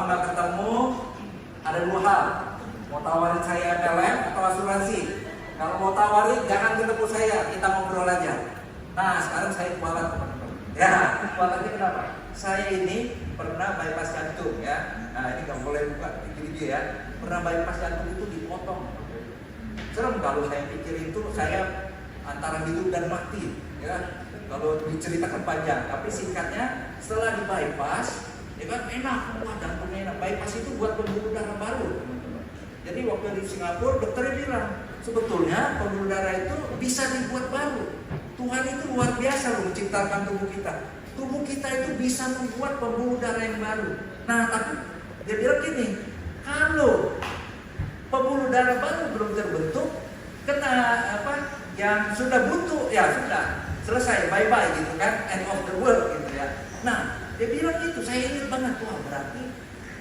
nggak ketemu, ada dua hal. Mau tawarin saya PLN atau asuransi. Kalau mau tawarin jangan ketemu saya, kita ngobrol aja. Nah sekarang saya kualat teman-teman. Ya, kualatnya kenapa? Saya ini pernah bypass jantung ya. Nah ini nggak boleh buka video ya. Pernah bypass jantung itu dipotong. Serem kalau saya pikir itu saya antara hidup dan mati ya. Kalau diceritakan panjang, tapi singkatnya setelah di bypass ya kan enak, wah jantungnya enak. Bypass itu buat pembuluh darah baru teman-teman. Jadi waktu di Singapura dokternya bilang sebetulnya pembuluh darah itu bisa dibuat baru. Tuhan itu luar biasa loh menciptakan tubuh kita. Tubuh kita itu bisa membuat pembuluh darah yang baru. Nah tapi dia bilang gini, kalau pembuluh darah baru belum terbentuk, kena apa yang sudah buntu ya sudah selesai, bye bye gitu kan, end of the world gitu ya. Nah dia bilang gitu, saya ingat banget, wah berarti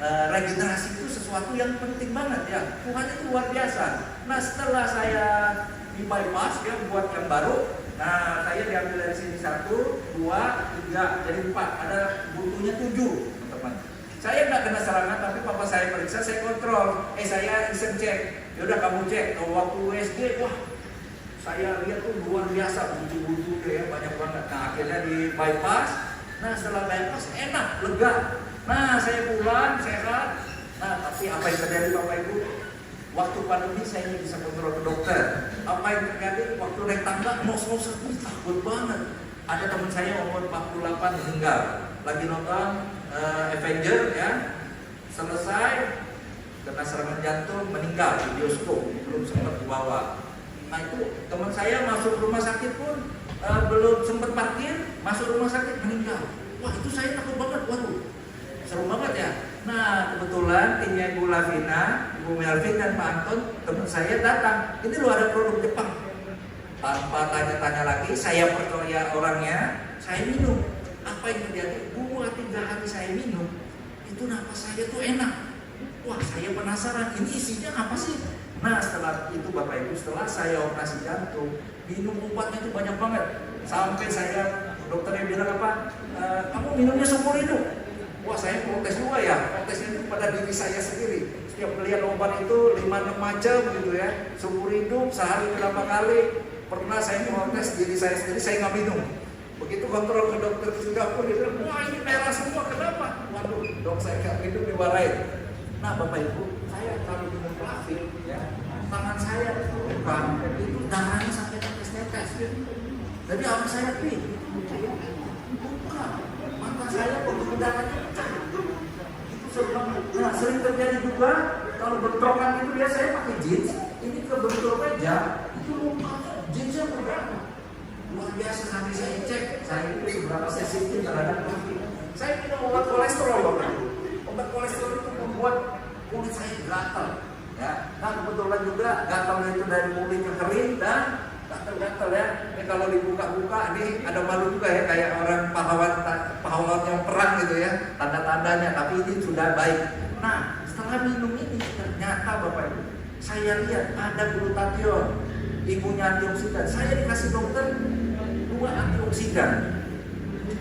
regenerasi itu sesuatu yang penting banget ya. Tuhan itu luar biasa. Nah setelah saya di bypass ya buat yang baru, nah saya diambil dari sini 1, 2, 3, jadi 4, ada buntunya 7 teman-teman. Saya nggak kena serangan, tapi papa saya periksa, saya kontrol, saya iseng cek. Yaudah kamu cek, kalau waktu USG, wah saya lihat tuh luar biasa buntu-buntu ya banyak banget. Nah akhirnya di bypass. Nah setelah bypass enak, lega. Nah saya pulang sehat. Nah tapi apa yang terjadi Bapak Ibu? Waktu pandemi saya ini bisa kontrol ke dokter. Apa yang terjadi? Waktu naik tangga ngos-ngosan, takut banget. Ada teman saya umur 48 meninggal. Lagi nonton Avenger ya. Selesai kena serangan jantung meninggal di bioskop, belum sempat dibawa. Nah itu teman saya masuk rumah sakit pun belum sempat parkir, masuk rumah sakit meninggal. Wah itu saya takut banget, waduh seru banget ya. Nah kebetulan timnya Ibu Lavina, Ibu Melvin dan Pak Anton, teman saya datang. Ini lu ada produk Jepang. Tanpa tanya-tanya lagi, saya percaya orangnya, saya minum. Apa yang terjadi? 2-3 hari saya minum, itu napas saya tuh enak. Wah saya penasaran, ini isinya apa sih? Nah setelah itu Bapak Ibu, setelah saya operasi jantung, minum obatnya itu banyak banget. Sampai saya, dokternya bilang apa? Kamu minumnya seumur hidup. Wah saya protes juga ya, protesnya itu pada diri saya sendiri. Setiap melihat obat itu 5-6 macam gitu ya, seumur hidup, sehari berapa kali. Pernah saya protes diri saya sendiri, saya nggak minum. Begitu kontrol ke dokter di Singapura, dia bilang, wah ini merah semua, kenapa? Waduh, dok saya nggak minum, dimarahin. Nah Bapak Ibu, saya kalau minum Plavix ya, tangan saya bukan itu darahnya sampai tetes-tetes. Jadi apa saya pi? Bukan, mata saya pembuluh darahnya pecah. Itu sebelum, nah sering terjadi juga kalau bentrokan itu biasanya pakai jeans, ini ke bentrok meja, itu luka jeansnya berdarah. Luar biasa nanti saya cek, saya itu seberapa sensitif terhadap Plavix. Saya minum obat kolesterol Bapak Ibu. Obat kolesterol itu membuat kulit saya gatal. Ya, nah kebetulan juga gatalnya itu dari mulut ke kering dan gatal-gatal ya. Ini kalau dibuka-buka, ini ada malu juga ya kayak orang pahlawan yang perang gitu ya, tanda-tandanya. Tapi ini sudah baik. Nah, setelah minum ini ternyata Bapak Ibu, saya lihat ada glutathione, ibunya antioksidan. Saya dikasih dokter 2 antioksidan.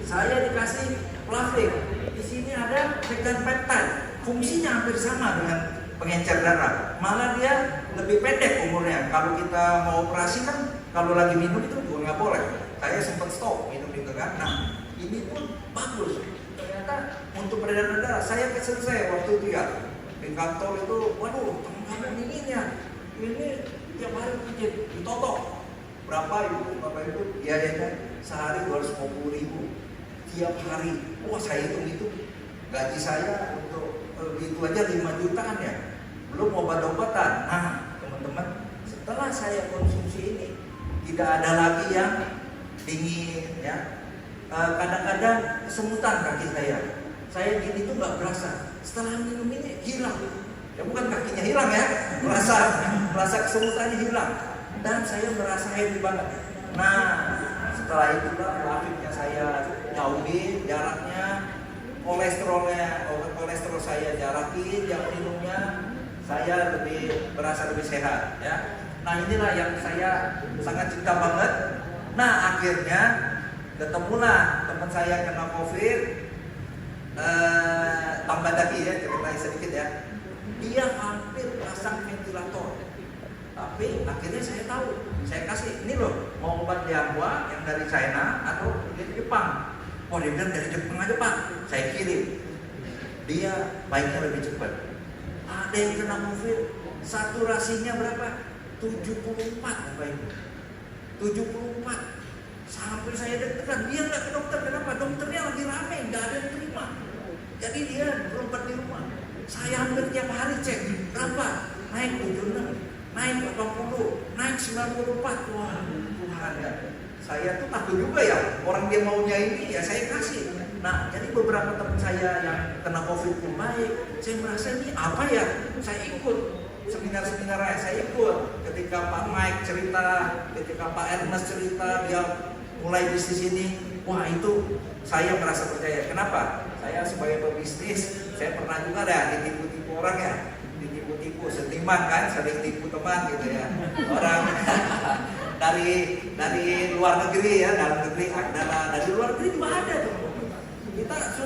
Saya dikasih Plavix. Di sini ada megampeptide. Fungsinya hampir sama dengan pengencer darah, malah dia lebih pendek umurnya. Kalau kita mau operasi kan, kalau lagi minum itu juga nggak boleh. Saya sempat stop minum itu kan. Nah, ini pun bagus. Ternyata untuk peredaran darah, saya kesel saya waktu itu ya di kantor itu, waduh, teman kamu ini tiap hari ditotok. Berapa Ibu, Bapak Ibu? Biayanya sehari 250.000 tiap hari. Wah, saya hitung gaji saya untuk itu aja 5 jutaan ya, belum obat-obatan. Nah teman-teman, setelah saya konsumsi ini tidak ada lagi yang dingin ya. Kadang-kadang kesemutan kaki saya gini tuh nggak berasa. Setelah minum ini hilang ya, bukan kakinya hilang ya, merasa kesemutannya hilang dan saya merasa happy banget. Nah setelah itu Plavixnya saya jauhin jaraknya, obat kolesterol saya jarakin, yang minumnya saya berasa lebih sehat ya. Nah inilah yang saya sangat cinta banget. Nah akhirnya ketemulah teman saya kena COVID, tambah lagi ya, ceritain sedikit ya. Dia hampir pasang ventilator, tapi akhirnya saya tahu, saya kasih ini loh, mau obat Dianwa yang dari China atau dari Jepang. Oh dia bilang dari Jepang aja Pak, saya kirim. Dia baiknya lebih cepat. Ada yang kena COVID, saturasinya berapa? 74 Bapak Ibu. 74. Sampai saya deg-degan, dia nggak ke dokter, kenapa? Dokternya lagi rame, nggak ada yang terima. Jadi dia berobat di rumah. Saya hampir tiap hari cek, berapa? Naik 76, naik 80, naik 94. Wah, Tuhan ya. Saya tuh takut juga ya, orang dia maunya ini ya saya kasih. Nah, jadi beberapa teman saya yang kena COVID pun baik, saya merasa ini apa ya? Saya ikut seminar-seminarnya, saya ikut. Ketika Pak Mike cerita, ketika Pak Ernest cerita, dia mulai bisnis ini, wah itu saya merasa percaya. Kenapa? Saya sebagai pebisnis, saya pernah juga ada ditipu-tipu orang ya, ditipu-tipu seniman kan, sering tipu teman gitu ya. Orang dari luar negeri ya, dalam negeri ada, dari luar negeri juga ada tuh.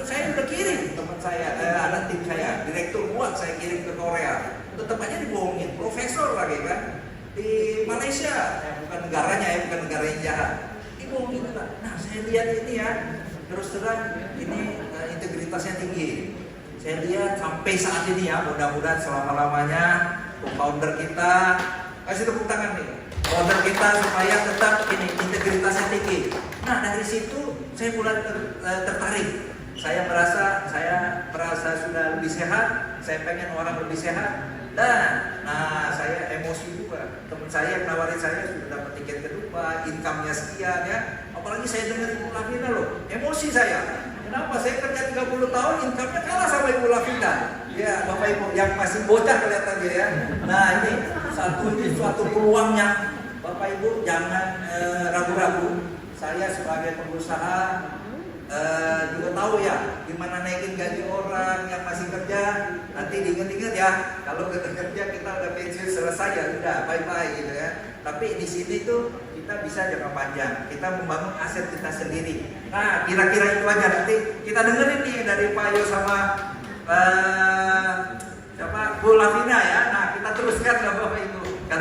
Saya udah kirim teman saya, ada tim saya, direktur buat saya kirim ke Korea. Tetap aja dibohongin, profesor lagi kan di Malaysia, ya, bukan negaranya ya, bukan negara yang jahat. Dibohongin juga. Nah saya lihat ini ya, terus terang ini integritasnya tinggi. Saya lihat sampai saat ini ya, mudah-mudahan selama-lamanya founder kita, kasih tepuk tangan nih, founder kita supaya tetap ini integritasnya tinggi. Nah dari situ saya mulai tertarik. Saya merasa sudah lebih sehat. Saya pengen orang lebih sehat. Dan saya emosi juga. Teman saya yang nawarin saya sudah dapat tiket kedua, income-nya sekian ya. Apalagi saya dengar Ibu Lavina loh, emosi saya. Kenapa? Saya kerja 30 tahun, income-nya kalah sama Ibu Lavina. Ya Bapak Ibu yang masih bocah kelihatannya ya. Nah ini suatu peluang yang Bapak Ibu jangan ragu-ragu. Saya sebagai pengusaha juga tahu ya gimana naikin gaji orang yang masih kerja. Nanti diingat-ingat ya, kalau kerja kita udah pensiun selesai ya udah bye-bye gitu ya. Tapi di sini tuh kita bisa jangka panjang, kita membangun aset kita sendiri. Nah kira-kira itu aja, nanti kita dengerin nih dari Pak Yo sama siapa Bu Lavina ya. Nah kita teruskan ya Bapak Ibu.